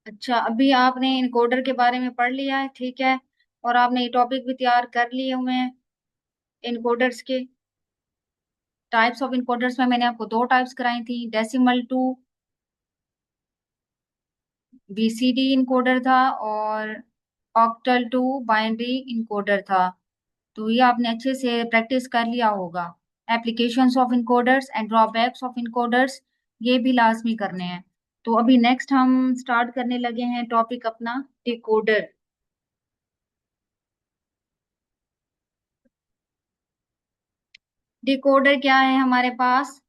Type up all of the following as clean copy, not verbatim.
अच्छा, अभी आपने इनकोडर के बारे में पढ़ लिया है, ठीक है। और आपने ये टॉपिक भी तैयार कर लिए हुए हैं इनकोडर्स के। टाइप्स ऑफ इनकोडर्स में मैंने आपको दो टाइप्स कराई थी, डेसिमल टू बीसीडी इनकोडर था, और ऑक्टल टू बाइनरी इनकोडर था। तो ये आपने अच्छे से प्रैक्टिस कर लिया होगा। Applications of encoders and drawbacks of encoders, ये भी लाजमी करने हैं। तो अभी नेक्स्ट हम स्टार्ट करने लगे हैं टॉपिक अपना, डिकोडर। डिकोडर क्या है हमारे पास,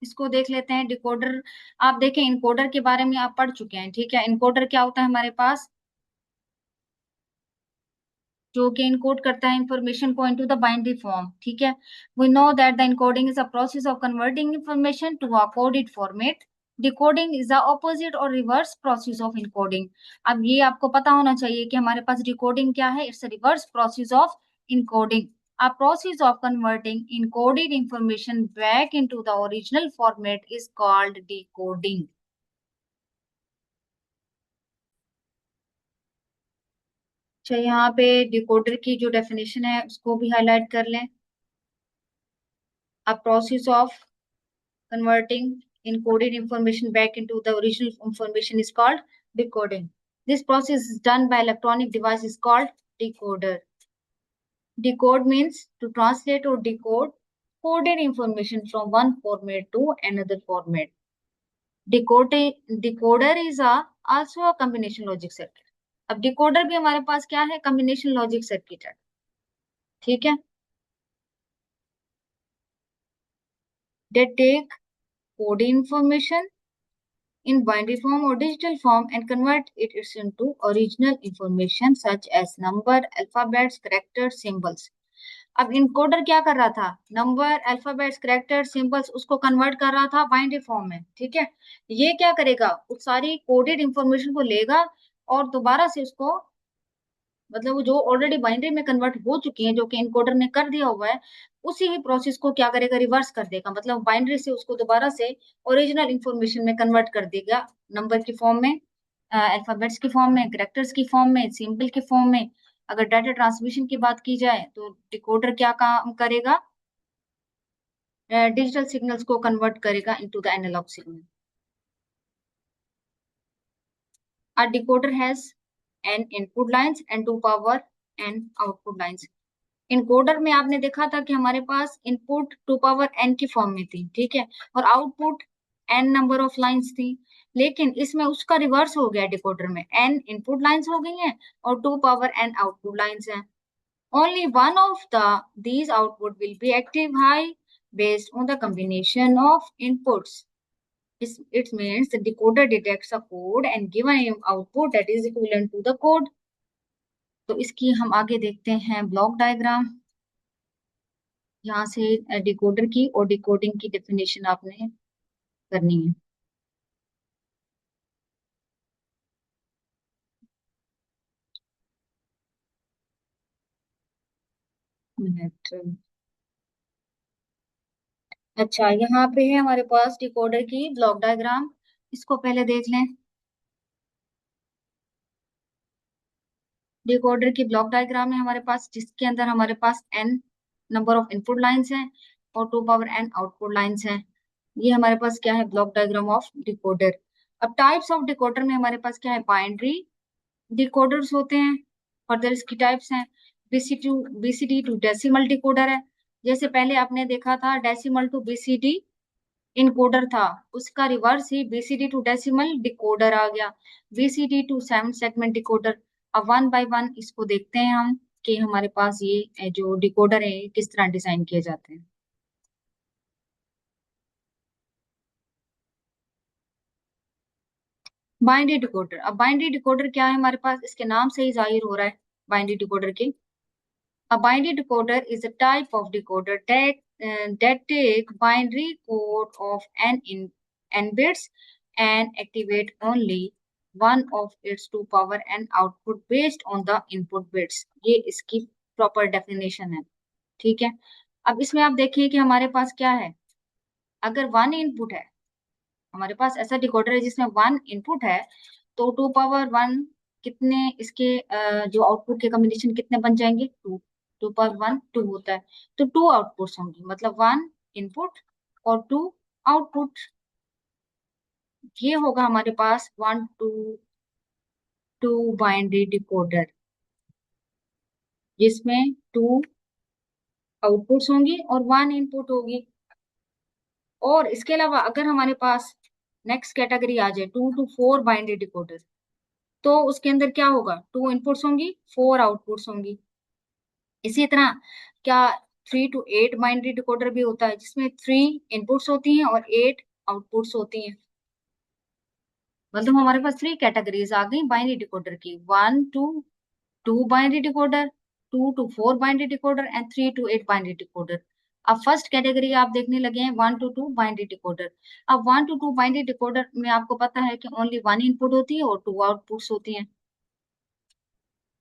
इसको देख लेते हैं। डिकोडर, आप देखें इनकोडर के बारे में आप पढ़ चुके हैं, ठीक है। इनकोडर क्या होता है हमारे पास, जो कि इनकोड करता है इंफॉर्मेशन को इनटू द बाइनरी फॉर्म, ठीक है। We know that the encoding is a process of converting information to a coded format. Decoding is the opposite और रिवर्स प्रोसेस ऑफ इनकोडिंग। अब ये आपको पता होना चाहिए कि हमारे पास डिकोडिंग क्या है, it's a reverse process of encoding. A process of converting encoded information back into the original format is called decoding. अच्छा, यहाँ पे डिकोडर की जो डेफिनेशन है उसको भी हाईलाइट कर लें। A process of converting encoded information back into the original information is called decoding. This process is done by electronic device is called decoder. Decode means to translate or decode coded information from one format to another format. Decoder is also a combination logic circuit. अब decoder भी हमारे पास क्या है, combination logic circuit है, ठीक है। That take code information in binary form or digital form and convert it into original information such as number, alphabets, characters, symbols. अब encoder क्या कर रहा था, नंबर, अल्फाबेट्स, कैरेक्टर, सिंबल्स उसको कन्वर्ट कर रहा था बाइनरी फॉर्म में, ठीक है। ये क्या करेगा, उस सारी कोडेड इंफॉर्मेशन को लेगा और दोबारा से उसको, मतलब वो जो ऑलरेडी बाइनरी में कन्वर्ट हो चुकी है, जो कि इनकोडर ने कर दिया हुआ है, उसी ही प्रोसेस को क्या करेगा, रिवर्स कर देगा। मतलब बाइनरी से उसको दोबारा से ओरिजिनल इंफॉर्मेशन में कन्वर्ट कर देगा, नंबर की फॉर्म में, अल्फाबेट्स की फॉर्म में, कैरेक्टर्स की फॉर्म में, सिंबल की फॉर्म में। अगर डाटा ट्रांसमिशन की बात की जाए तो डिकोडर क्या काम करेगा, डिजिटल सिग्नल्स को कन्वर्ट करेगा into the analogue signal. A decoder has n input lines and 2 power n output lines. Encoder में आपने देखा था कि हमारे पास इनपुट 2 पावर n की फॉर्म में थी, ठीक है, और output n number of lines थी। लेकिन इसमें उसका रिवर्स हो गया, डिकोडर में n इनपुट लाइंस हो गई हैं और 2 पावर n आउटपुट लाइंस हैं। Only one of these output will be active high based on the combination of inputs. It means the decoder detects a code and gives an output that is equivalent to the code. तो इसकी हम आगे देखते हैं block diagram. यहाँ से decoder की और डिकोडिंग की डेफिनेशन आपने करनी है। मिनट। अच्छा, यहाँ पे है हमारे पास डिकोडर की ब्लॉक डायग्राम, इसको पहले देख लें। डिकोडर की ब्लॉक डायग्राम है हमारे पास, जिसके अंदर हमारे पास n number of input lines हैं और 2 पावर n आउटपुट लाइंस हैं। ये हमारे पास क्या है, ब्लॉक डायग्राम ऑफ डिकोडर। अब टाइप्स ऑफ डिकोडर में हमारे पास क्या है, बाइनरी डिकोडर्स होते हैं। फर्दर इसकी टाइप्स हैं, बीसीडी टू डेसिमल डिकोडर है। जैसे पहले आपने देखा था डेसिमल टू बीसीडी इनकोडर था, उसका रिवर्स ही बीसीडी टू डेसिमल डिकोडर आ गया, बीसीडी टू 7 सेगमेंट डिकोडर। अब वन बाय वन इसको देखते हैं हम कि हमारे पास ये जो डिकोडर है ये किस तरह डिजाइन किए जाते हैं। बाइनरी डिकोडर, अब बाइनरी डिकोडर क्या है हमारे पास, इसके नाम से ही जाहिर हो रहा है बाइनरी डिकोडर के। A binary decoder is a type of decoder that take binary code of n bits and activate only one of its 2 power n output based on the input bits. ये इसकी proper definition है, ठीक है। अब इसमें आप देखिए कि हमारे पास क्या है, अगर वन इनपुट है, हमारे पास ऐसा डिकोडर है जिसमें वन इनपुट है तो 2 पावर 1 कितने इसके जो आउटपुट के कॉम्बिनेशन कितने बन जाएंगे? 2। 2 पावर 1 2 होता है, तो 2 आउटपुट्स होंगी, मतलब 1 इनपुट और 2 आउटपुट। ये होगा हमारे पास 1 to 2 बाइनरी डिकोडर, जिसमें 2 आउटपुट्स होंगी और 1 इनपुट होगी। और इसके अलावा अगर हमारे पास नेक्स्ट कैटेगरी आ जाए 2 to 4 बाइनरी डिकोडर, तो उसके अंदर क्या होगा? 2 इनपुट्स होंगी, 4 आउटपुट्स होंगी। इसी तरह क्या 3 to 8 बाइनरी डिकोडर भी होता है, जिसमें 3 इनपुट्स होती हैं और 8 आउटपुट्स होती हैं। मतलब हमारे पास 3 कैटेगरीज आ गई बाइनरी डिकोडर की: 1 to 2 binary decoder, 2 to 4 binary decoder and 3 to 8 binary decoder. अब फर्स्ट कैटेगरी आप देखने लगे हैं 1 to 2 बाइनरी डिकोडर। अब 1 to 2 बाइनरी डिकोडर में आपको पता है कि ओनली 1 इनपुट होती है और 2 आउटपुट्स होती हैं।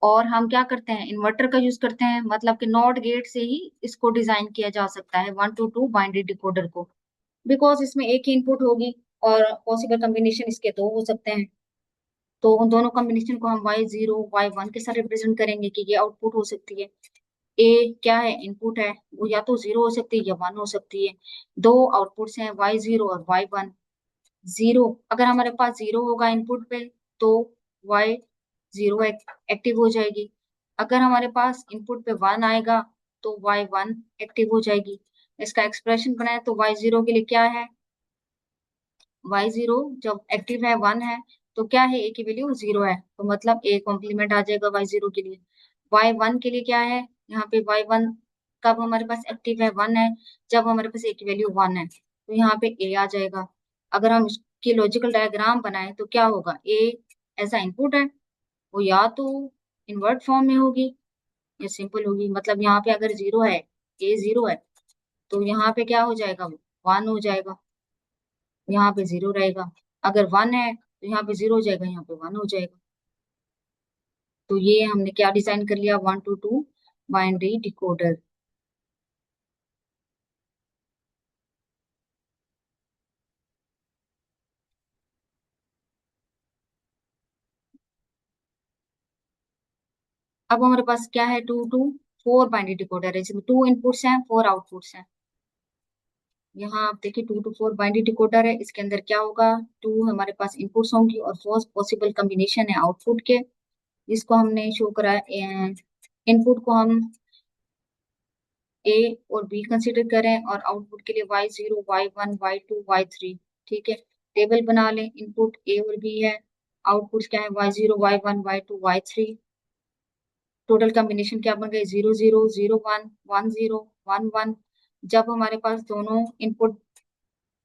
और हम क्या करते हैं? इन्वर्टर का यूज करते हैं, मतलब कि नॉट गेट से ही इसको डिजाइन किया जा सकता है 1 to 2 बाइनरी डिकोडर को, बिकॉज इसमें एक ही इनपुट होगी और पॉसिबल कॉम्बिनेशन इसके दो हो सकते हैं। तो उन दोनों कॉम्बिनेशन को हम Y0 Y1 के साथ रिप्रेजेंट करेंगे कि ये आउटपुट हो सकती है। ए क्या है? इनपुट है, वो या तो 0 हो सकती है या 1 हो सकती है। दो आउटपुट्स हैं Y0 और Y1। जीरो, अगर हमारे पास 0 होगा इनपुट पे तो Y0 एक्टिव हो जाएगी। अगर हमारे पास इनपुट पे 1 आएगा तो Y1 एक्टिव हो जाएगी। इसका एक्सप्रेशन बनाए तो Y0 के लिए क्या है? Y0 जब एक्टिव है 1 है, तो क्या है? ए की वैल्यू 0 है, तो मतलब ए कॉम्प्लीमेंट आ जाएगा Y0 के लिए। Y1 के लिए क्या है? यहाँ पे Y1 कब हमारे पास एक्टिव है? 1 है, जब हमारे पास ए की वैल्यू 1 है, तो यहाँ पे ए आ जाएगा। अगर हम इसकी लॉजिकल डायग्राम बनाए तो क्या होगा? ए ऐसा इनपुट है, वो या तो इन्वर्ट फॉर्म में होगी या सिंपल होगी। मतलब यहाँ पे अगर 0 है, ए 0 है, तो यहाँ पे क्या हो जाएगा? वो 1 हो जाएगा, यहाँ पे 0 रहेगा। अगर 1 है तो यहाँ पे 0 हो जाएगा, यहाँ पे 1 हो जाएगा। तो ये हमने क्या डिजाइन कर लिया? 1 to 2 बाइनरी डिकोडर। अब हमारे पास क्या है? 2 to 4 बाइनरी डिकोडर है, जिसमें 2 इनपुट्स हैं, 4 आउटपुट्स हैं। यहाँ आप देखिए 2 to 4 बाइनरी डिकोडर है, इसके अंदर क्या होगा? 2 हमारे पास इनपुट्स होंगी और 4 पॉसिबल कॉम्बिनेशन है आउटपुट के, जिसको हमने शो करा है। इनपुट को हम ए और बी कंसिडर करें और आउटपुट के लिए Y0 Y1 Y2 Y3। ठीक है, टेबल बना लें। इनपुट ए और बी है, आउटपुट क्या है? Y0 Y1 Y2 Y3। Total combination क्या बन गई? 0 0 0 1 1 0 1 1। जब हमारे पास दोनों इनपुट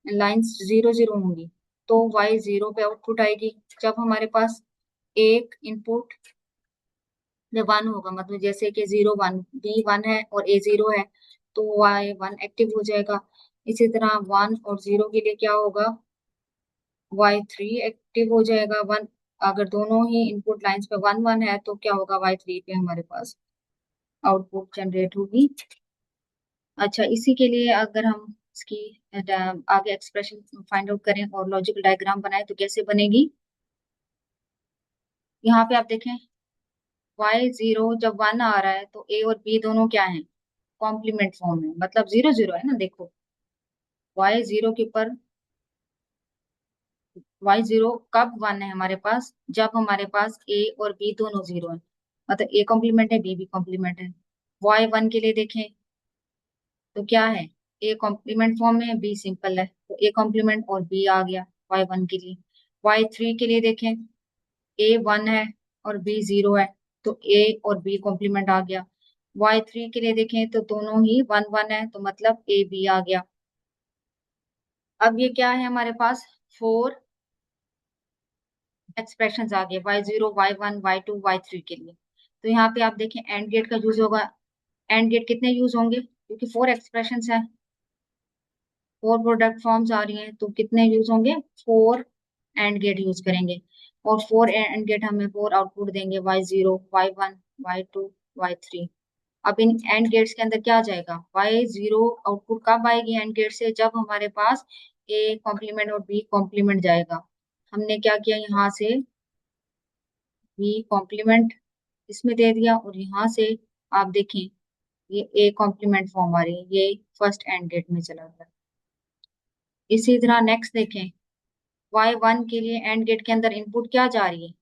लाइंस 0 0 होंगी तो Y0 पे आउटपुट आएगी। जब हमारे पास एक इनपुट में 1 होगा, मतलब जैसे कि 0 1, B 1 है और A 0 है, तो Y1 एक्टिव हो जाएगा। इसी तरह 1 और 0 के लिए क्या होगा? Y3 एक्टिव हो जाएगा। 1, अगर दोनों ही इनपुट लाइंस पे 1 1 है तो क्या होगा? Y3 पे हमारे पास आउटपुट जनरेट होगी। अच्छा, इसी के लिए अगर हम इसकी आगे एक्सप्रेशन फाइंड आउट करें और लॉजिकल डायग्राम बनाए तो कैसे बनेगी? यहाँ पे आप देखें Y0 जब 1 आ रहा है तो ए और बी दोनों क्या है? कॉम्प्लीमेंट फॉर्म है, मतलब 0 0 है ना। देखो Y0 के ऊपर Y0 कब 1 है हमारे पास? जब हमारे पास ए और बी दोनों 0 है, मतलब ए कॉम्प्लीमेंट है, बी भी कॉम्प्लीमेंट है। Y1 के लिए देखें तो क्या है? ए कॉम्प्लीमेंट फॉर्म में है, बी सिंपल है, तो ए कॉम्प्लीमेंट और बी आ गया Y1 के लिए। Y3 के लिए देखें, ए 1 है और बी 0 है, तो ए और बी कॉम्प्लीमेंट आ गया। Y3 के लिए देखें तो दोनों ही 1 1 है, तो मतलब ए बी आ गया। अब ये क्या है हमारे पास? 4 एक्सप्रेशन आ गए Y0 Y1 Y2 Y3 के लिए। तो यहाँ पे आप देखें एंड गेट का यूज होगा। एंड गेट कितने यूज होंगे? क्योंकि 4 एक्सप्रेशन है, 4 प्रोडक्ट फॉर्म्स आ रही हैं, तो कितने यूज होंगे? 4 एंड गेट यूज करेंगे। और 4 एंड गेट हमें 4 आउटपुट देंगे Y0 Y1 Y2 Y3। अब इन एंड गेट्स के अंदर क्या आ जाएगा? Y0 आउटपुट कब आएगी एंड गेट से? जब हमारे पास ए कॉम्प्लीमेंट और बी कॉम्प्लीमेंट जाएगा। हमने क्या किया यहाँ से? बी कॉम्प्लीमेंट इसमें दे दिया, और यहाँ से आप देखें ये ए कॉम्प्लीमेंट फॉर्म आ रही है, ये फर्स्ट एंड गेट में चला गया। इसी तरह नेक्स्ट देखें, y1 के लिए एंड गेट के अंदर इनपुट क्या जा रही है,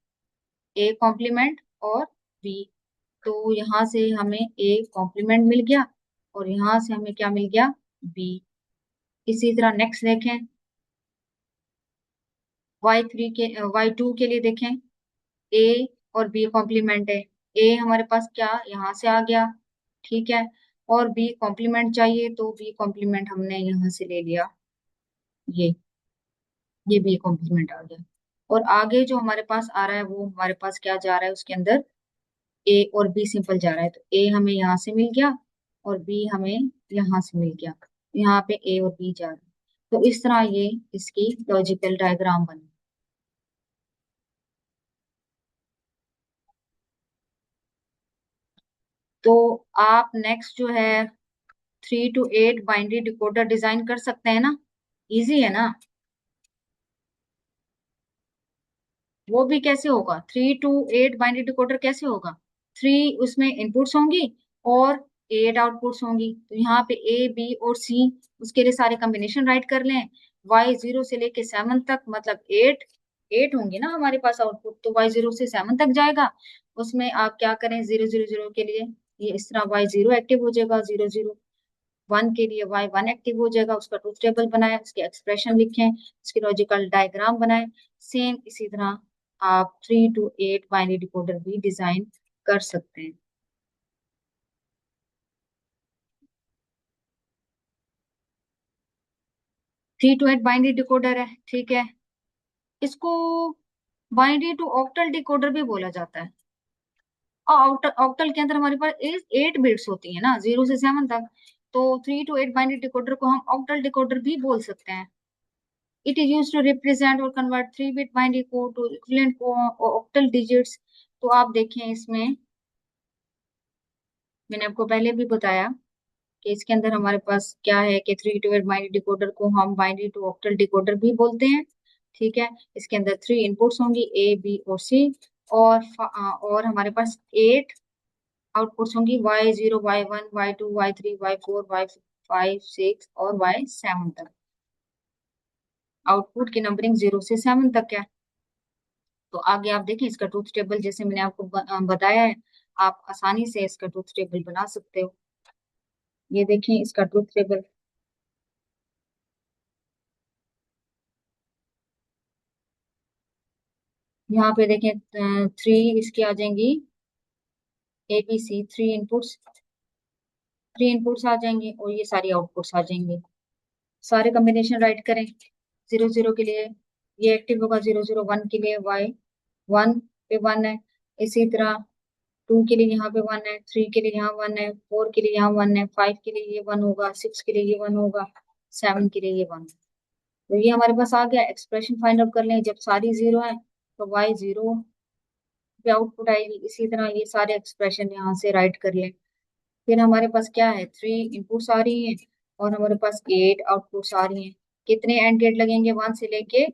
ए कॉम्प्लीमेंट और बी। तो यहाँ से हमें ए कॉम्प्लीमेंट मिल गया, और यहाँ से हमें क्या मिल गया, बी। इसी तरह नेक्स्ट देखें, y3 के y2 के लिए देखें, ए और बी कॉम्प्लीमेंट है। ए हमारे पास क्या यहाँ से आ गया, ठीक है, और बी कॉम्प्लीमेंट चाहिए, तो बी कॉम्प्लीमेंट हमने यहाँ से ले लिया, ये ये बी कॉम्प्लीमेंट आ गया। और आगे जो हमारे पास आ रहा है वो हमारे पास क्या जा रहा है, उसके अंदर ए और बी सिंपल जा रहा है, तो ए हमें यहाँ से मिल गया और बी हमें यहाँ से मिल गया। यहाँ पे ए और बी जा रहा है। तो इस तरह ये इसकी लॉजिकल डायग्राम बनी। तो आप नेक्स्ट जो है 3 to 8 बाइनरी डिकोडर डिजाइन कर सकते हैं ना, इजी है ना। वो भी कैसे होगा, 3 to 8 बाइनरी डिकोडर कैसे होगा, 3 उसमें इनपुट्स होंगी और 8 आउटपुट्स होंगी। तो यहाँ पे ए बी और सी, उसके लिए सारे कॉम्बिनेशन राइट कर लें। y0 से लेके 7 तक, मतलब 8 8 होंगे ना हमारे पास आउटपुट, तो y0 से 7 तक जाएगा। उसमें आप क्या करें, 0 0 0 के लिए ये इस तरह y0 एक्टिव हो जाएगा, 0 0 1 के लिए y1 एक्टिव हो जाएगा, उसका ट्रूथ टेबल बनाए, उसके एक्सप्रेशन लिखें, उसकी लॉजिकल डायग्राम बनाए। सेम इसी तरह आप 3 to 8 बाइनरी डिकोडर भी डिजाइन कर सकते हैं। 3 to 8 बाइनरी डिकोडर है, ठीक है। इसको बाइनरी टू ऑक्टल डिकोडर भी बोला जाता है। और ऑक्टल ऑक्टल के अंदर हमारे पास 8 बिट्स होती है ना, 0 से 7 तक। तो 3 to 8 बाइनरी डिकोडर को हम ऑक्टल डिकोडर भी बोल सकते हैं। It is used to represent or convert 3-bit binary code to equivalent octal digits। तो आप देखें इसमें, मैंने आपको पहले भी बताया कि इसके अंदर हमारे पास क्या है कि 3 to 8 बाइनरी डिकोडर को हम बाइनरी टू ऑक्टल डिकोडर भी बोलते हैं, ठीक है। इसके अंदर 3 इनपुट्स होंगी, ए बी और सी, और हमारे पास 8 आउटपुट्स होंगी, y0 y1 y2 y3 y4 y5 6 और y7 तक। आउटपुट की नंबरिंग 0 से 7 तक है। तो आगे आप देखें इसका ट्रूथ टेबल, जैसे मैंने आपको बताया है, आप आसानी से इसका ट्रूथ टेबल बना सकते हो। ये देखें इसका ट्रूथ टेबल, यहाँ पे देखें 3 इसकी आ जाएंगी, ए बी सी, 3 इनपुट्स आ जाएंगे, और ये सारी आउटपुट्स आ जाएंगे। सारे कॉम्बिनेशन राइट करें। 0 0 के लिए ये एक्टिव होगा, 0 0 1 के लिए y1 पे 1 है। इसी तरह 2 के लिए यहाँ पे 1 है, 3 के लिए यहाँ 1 है, 4 के लिए यहाँ 1 है, 5 के लिए ये 1 होगा, 6 के लिए ये 1 होगा, 7 के लिए ये 1। तो ये हमारे पास आ गया। एक्सप्रेशन फाइंड आउट कर लें, जब सारी 0 है तो y0 पे आउटपुट आएगी। इसी तरह ये सारे एक्सप्रेशन यहाँ से राइट कर लें। फिर हमारे पास क्या है, 3 इनपुट्स आ रही हैं और हमारे पास 8 आउटपुट्स आ रही हैं। कितने एंड गेट लगेंगे, 1 से लेके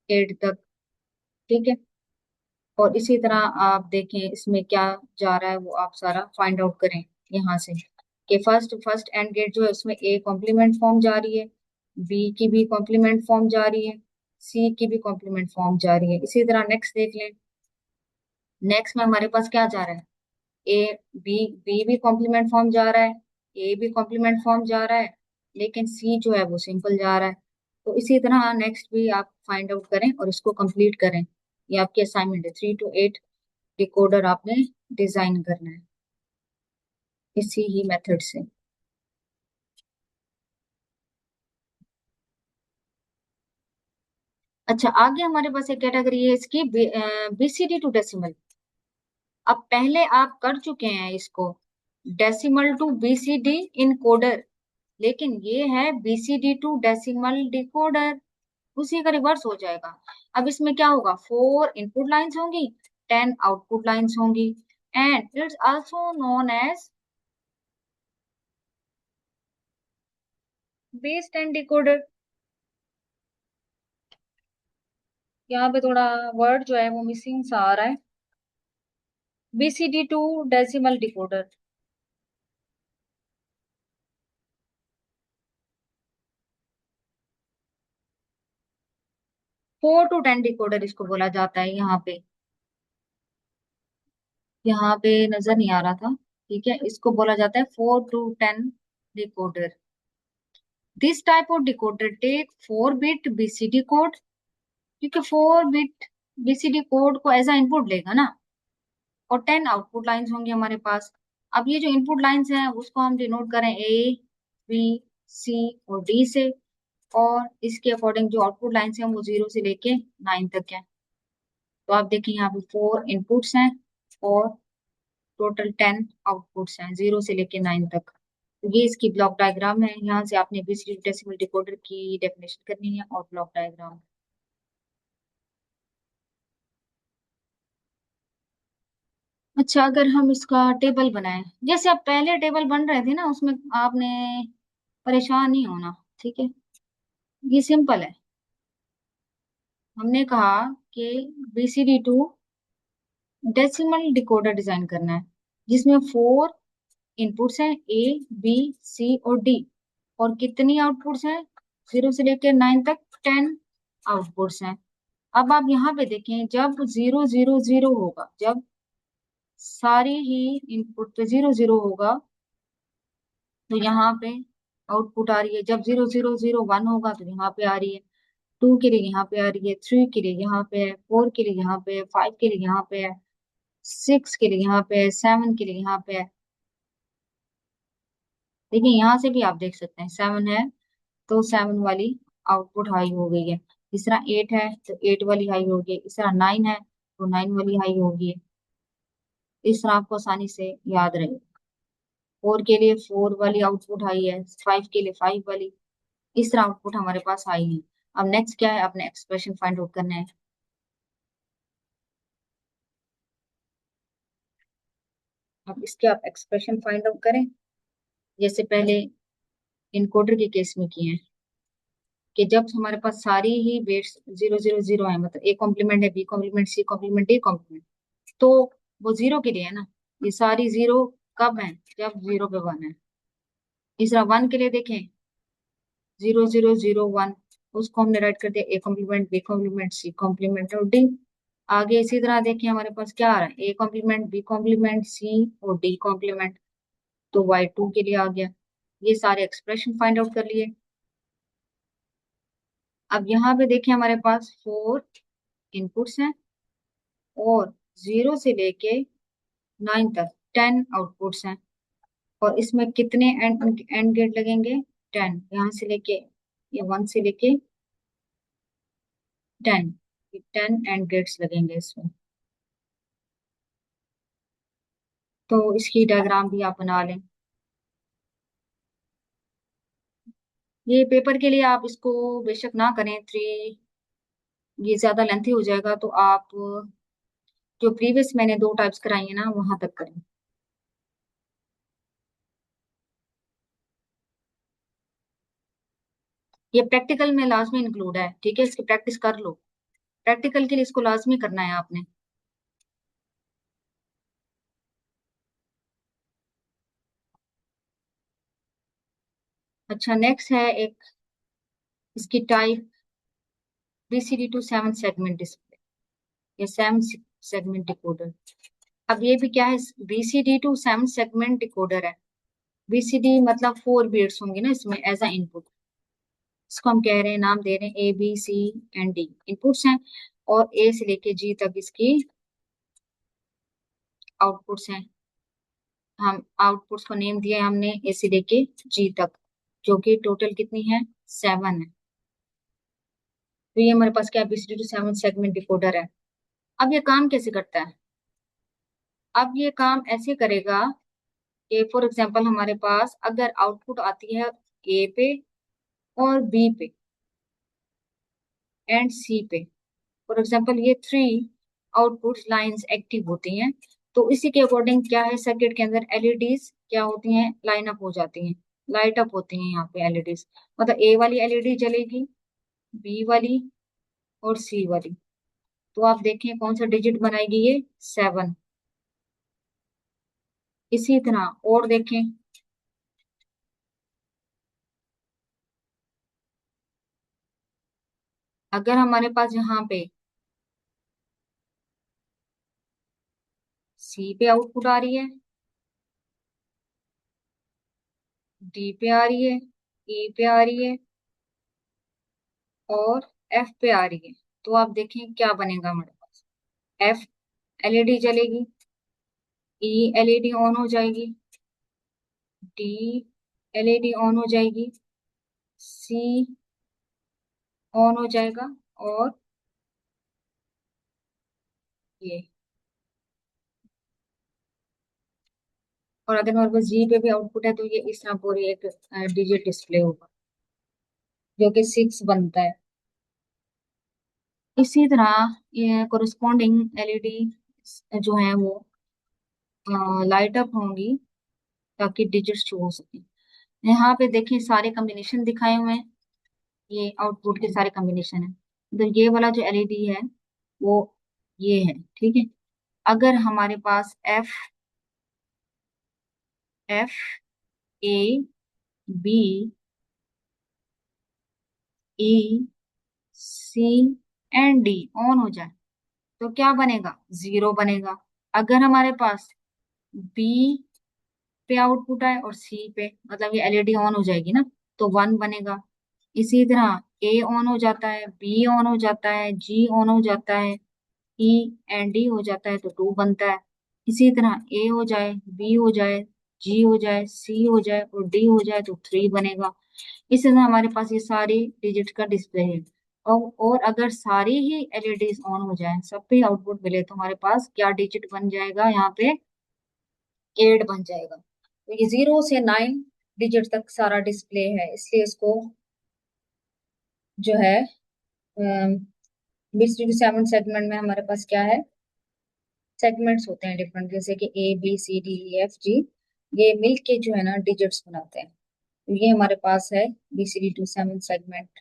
8 तक, ठीक है। और इसी तरह आप देखें इसमें क्या जा रहा है, वो आप सारा फाइंड आउट करें यहाँ से, कि फर्स्ट फर्स्ट एंड गेट जो है उसमें ए कॉम्प्लीमेंट फॉर्म जा रही है, बी की भी कॉम्प्लीमेंट फॉर्म जा रही है, सी की भी कॉम्प्लीमेंट फॉर्म जा रही है। इसी तरह नेक्स्ट देख लें, नेक्स्ट में हमारे पास क्या जा रहा है, ए बी बी भी कॉम्प्लीमेंट फॉर्म जा रहा है, ए भी कॉम्प्लीमेंट फॉर्म जा रहा है, लेकिन सी जो है वो सिंपल जा रहा है। तो इसी तरह नेक्स्ट भी आप फाइंड आउट करें और इसको कंप्लीट करें। ये आपकी असाइनमेंट है, 3 to 8 डिकोडर आपने डिजाइन करना है इसी ही मेथड से। अच्छा, आगे हमारे पास एक कैटेगरी है इसकी, बीसीडी टू डेसिमल। अब पहले आप कर चुके हैं इसको, decimal to BCD encoder, लेकिन ये है बीसीडी टू डेसिमल डिकोडर, उसी का रिवर्स हो जाएगा। अब इसमें क्या होगा, 4 इनपुट लाइंस होंगी, 10 आउटपुट लाइंस होंगी, and it's also known as base 10 decoder. यहाँ पे थोड़ा वर्ड जो है वो मिसिंग सा आ रहा है। BCD2 decimal decoder. 4 to 10 decoder इसको बोला जाता है। यहाँ पे नजर नहीं आ रहा था। ठीक है, इसको बोला जाता है 4 to 10 decoder. This type of decoder take 4 bit BCD code, क्योंकि 4 बिट BCD कोड को एज अ इनपुट लेगा ना, और 10 आउटपुट लाइंस होंगी हमारे पास। अब ये जो इनपुट लाइंस हैं उसको हम डिनोट करें A, B, C और D से, और इसके अकॉर्डिंग जो आउटपुट लाइंस हैं वो 0 से लेके 9 तक है। तो आप देखिए यहाँ पे 4 इनपुट्स हैं और टोटल 10 आउटपुट्स हैं 0 से लेके 9 तक। तो ये इसकी ब्लॉक डायग्राम है। यहाँ से आपने BCD डेसिमल डिकोडर की डेफिनेशन करनी है और ब्लॉक डायग्राम। अच्छा, अगर हम इसका टेबल बनाएं, जैसे आप पहले टेबल बन रहे थे ना, उसमें आपने परेशान नहीं होना। ठीक है, ये सिंपल है। हमने कहा कि BCD2 डेसिमल डिकोडर डिजाइन करना है, जिसमें 4 इनपुट्स हैं A, B, C और D, और कितनी आउटपुट्स हैं 0 से लेकर 9 तक 10 आउटपुट्स हैं। अब आप यहाँ पे देखें, जब 0 0 0 होगा, जब सारी ही इनपुट पे 0 0 होगा, तो यहाँ पे आउटपुट आ रही है। जब 0 0 0 1 होगा तो यहाँ पे आ रही है। 2 के लिए यहाँ पे आ रही है, 3 के लिए यहाँ पे है, 4 के लिए यहाँ पे है, 5 के लिए यहाँ पे है, 6 के लिए यहाँ पे है, 7 के लिए यहाँ पे है। देखिए यहाँ से भी आप देख सकते हैं 7 है, तो 7 वाली आउटपुट हाई हो गई है। तीसरा 8 है तो 8 वाली हाई होगी। तीसरा 9 है तो 9 वाली हाई होगी। इस तरह आपको आसानी से याद रहेगा। 4 के लिए 4 वाली आउटपुट हाई है, 5 के लिए 5 वाली। इस तरह आउटपुट हमारे पास हाई है। अब नेक्स्ट क्या है, अपने एक्सप्रेशन फाइंड आउट करना है। अब इसके आप एक्सप्रेशन फाइंड आउट करें, जैसे पहले इनकोडर के केस में किए हैं, कि जब हमारे पास सारी ही वेट्स 0 0 0 है, मतलब A कॉम्प्लीमेंट है, B complement, C complement, D complement, तो वो 0 के लिए है ना। ये सारी 0 कब है, जब 0 पे 1 है। तीसरा 1 के लिए देखें, 0 0 0 1, उसको हमने राइट कर दिया A complement, B complement, C complement और D। आगे इसी तरह देखिए हमारे पास क्या आ रहा है, A complement, B complement, C और D कॉम्प्लीमेंट, तो Y2 के लिए आ गया। ये सारे एक्सप्रेशन फाइंड आउट कर लिए। अब यहाँ पे देखिए हमारे पास 4 इनपुट्स हैं और 0 से लेके 9 तक 10 आउटपुट्स हैं, और इसमें कितने एंड एंड गेट लगेंगे, 10। यहाँ से लेके ये 1 से लेके 10, 10 एंड गेट्स लगेंगे इसमें। तो इसकी डायग्राम भी आप बना लें। ये पेपर के लिए आप इसको बेशक ना करें, ये ज्यादा लेंथी हो जाएगा, तो आप जो प्रीवियस मैंने 2 टाइप्स कराई है ना, वहां तक करें। ये प्रैक्टिकल में लाजमी इंक्लूड है, ठीक है, इसकी प्रैक्टिस कर लो। प्रैक्टिकल के लिए इसको लाजमी करना है आपने। अच्छा, नेक्स्ट है एक इसकी type, BCD to 7 segment display, या 7 सेगमेंट डिकोडर। अब ये भी क्या है, BCD टू 7 सेगमेंट डिकोडर है। BCD मतलब 4 बिट्स होंगे ना इसमें एज अ इनपुट। इसको हम कह रहे हैं, नाम दे रहे हैं A, B, C and D, inputs हैं, और A से लेके G तक इसकी आउटपुट्स हैं। हम आउटपुट्स को नेम दिया है हमने A से लेके G तक, जो कि टोटल कितनी है, 7 है। तो ये हमारे पास क्या, BCD टू 7 सेगमेंट डिकोडर है। अब ये काम कैसे करता है, अब ये काम ऐसे करेगा कि फॉर एग्जांपल हमारे पास अगर आउटपुट आती है A पे और B पे एंड C पे, फॉर एग्जांपल ये 3 आउटपुट लाइंस एक्टिव होती हैं, तो इसी के अकॉर्डिंग क्या है, सर्किट के अंदर एलईडीज क्या होती हैं, लाइन अप हो जाती हैं, लाइट अप होती हैं यहाँ पे एलईडीज। मतलब A वाली एलईडी जलेगी, B वाली और C वाली। तो आप देखें कौन सा डिजिट बनाएगी ये 7। इसी तरह और देखें, अगर हमारे पास यहाँ पे सी पे आउटपुट आ रही है, डी पे आ रही है, ई पे आ रही है और एफ पे आ रही है, तो आप देखें क्या बनेगा हमारे पास। एफ एलईडी जलेगी, ई एलईडी ऑन हो जाएगी, डी एलईडी ऑन हो जाएगी, सी ऑन हो जाएगा और ये, और अगर हमारे पास जी पे भी आउटपुट है तो ये इस तरह पूरी एक डिजिट डिस्प्ले होगा जो कि 6 बनता है। इसी तरह ये कोरिस्पॉन्डिंग एलईडी जो है वो लाइट अप होंगी ताकि डिजिट्स शो हो सके। यहाँ पे देखिए सारे कॉम्बिनेशन दिखाए हुए हैं, ये आउटपुट के सारे कॉम्बिनेशन है। तो ये वाला जो एलईडी है वो ये है, ठीक है। अगर हमारे पास F F A B E C and D on हो जाए तो क्या बनेगा, 0 बनेगा। अगर हमारे पास बी पे आउटपुट आए और सी पे, मतलब ये एलईडी ऑन हो जाएगी ना, तो 1 बनेगा। इसी तरह ए ऑन हो जाता है, बी ऑन हो जाता है, जी ऑन हो जाता है, ई एंड डी हो जाता है तो 2 बनता है। इसी तरह ए हो जाए, बी हो जाए, जी हो जाए, सी हो जाए और डी हो जाए तो 3 बनेगा। इस तरह हमारे पास ये सारी डिजिट का डिस्प्ले है। और अगर सारी ही एलईडीज ऑन हो जाए, सब पे आउटपुट मिले, तो हमारे पास क्या डिजिट बन जाएगा यहाँ पे, 8 बन जाएगा। तो ये 0 से 9 डिजिट तक सारा डिस्प्ले है, इसलिए इसको जो है बीस 7 सेगमेंट में हमारे पास क्या है, सेगमेंट्स होते हैं डिफरेंट, जैसे कि A B C D E F G, ये मिल के जो है ना डिजिट्स बनाते हैं। तो ये हमारे पास है BCD टू 7 सेगमेंट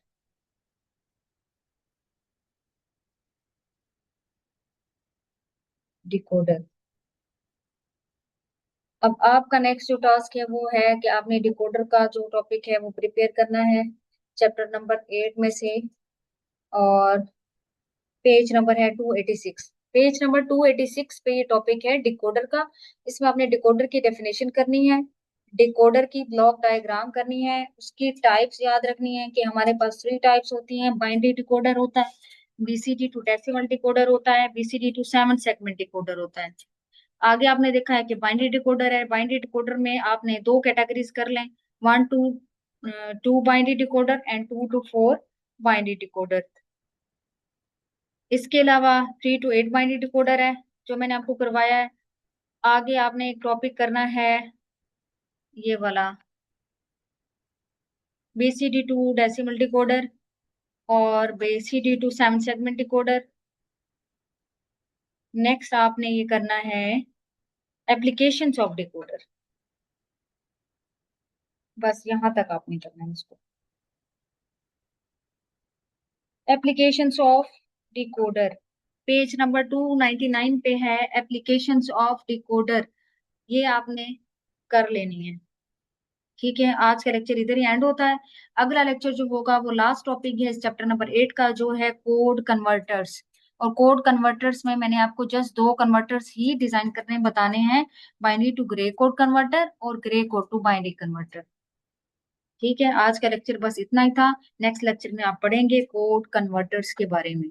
डिकोडर। अब आपका नेक्स्ट जो टास्क है वो है कि आपने डिकोडर का जो टॉपिक है वो प्रिपेयर करना है चैप्टर नंबर 8 में से, और पेज नंबर है 286। पेज नंबर 286 पे ये टॉपिक है डिकोडर का। इसमें आपने डिकोडर की डेफिनेशन करनी है, डिकोडर की ब्लॉक डायग्राम करनी है, उसकी टाइप्स याद रखनी है कि हमारे पास 3 टाइप्स होती हैं। बाइनरी डिकोडर होता है, बीसीडी टू डेसिमल डिकोडर होता है, बीसीडी टू 7 सेगमेंट डिकोडर होता है। आगे आपने देखा है कि बाइनरी डिकोडर है, बाइनरी डिकोडर में आपने 2 कैटेगरीज कर लें, 1 to 2 binary decoder and 2 to 4 binary decoder. इसके अलावा 3 to 8 बाइनरी डिकोडर है जो मैंने आपको करवाया है। आगे आपने एक टॉपिक करना है ये वाला बीसीडी टू डेसिमल डिकोडर और BCD to 7 segment decoder. Next आपने ये करना है एप्लीकेशंस ऑफ डिकोडर। बस यहाँ तक आपने करना है इसको, applications of decoder. Page number 299 पे है एप्लीकेशंस ऑफ डिकोडर, ये आपने कर लेनी है। ठीक है, आज का लेक्चर इधर ही एंड होता है। अगला लेक्चर जो होगा वो लास्ट टॉपिक है इस चैप्टर नंबर 8 का, जो है कोड कन्वर्टर्स। और कोड कन्वर्टर्स में मैंने आपको जस्ट 2 कन्वर्टर्स ही डिजाइन करने बताने हैं, binary to Gray code converter और Gray code to binary converter. ठीक है, आज का लेक्चर बस इतना ही था। नेक्स्ट लेक्चर में आप पढ़ेंगे कोड कन्वर्टर्स के बारे में।